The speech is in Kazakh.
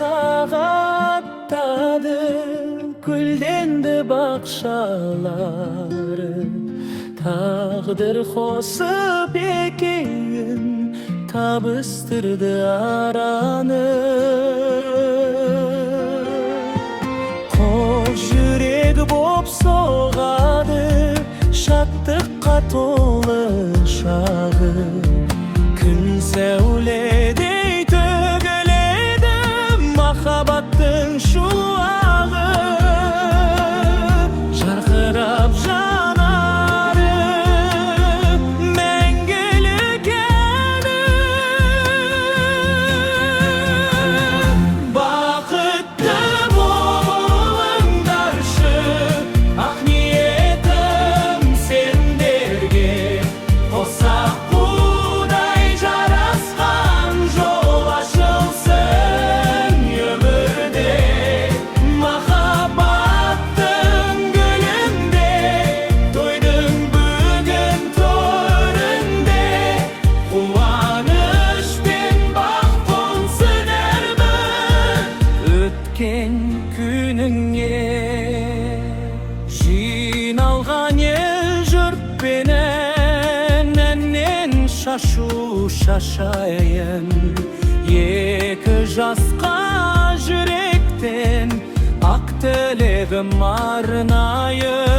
Sağattadı güldendi bakşaları, tağdır hosip ekeyin tabıstırdı aranı. Koş yürek bop soğadı, şattıkka tolı şağı, gün sevledi mahabbаттың şuağı, жарқырап жанары, мәңгілік әні. Бақытты болыңдаршы, ақ ниетім сендерге, қосақ будай жарасқан жол ашылсын. Күніңе жиналған ел жұртпенен әннен шашу шашайын, екі жасқа жүректен ақ тілегім арнайын.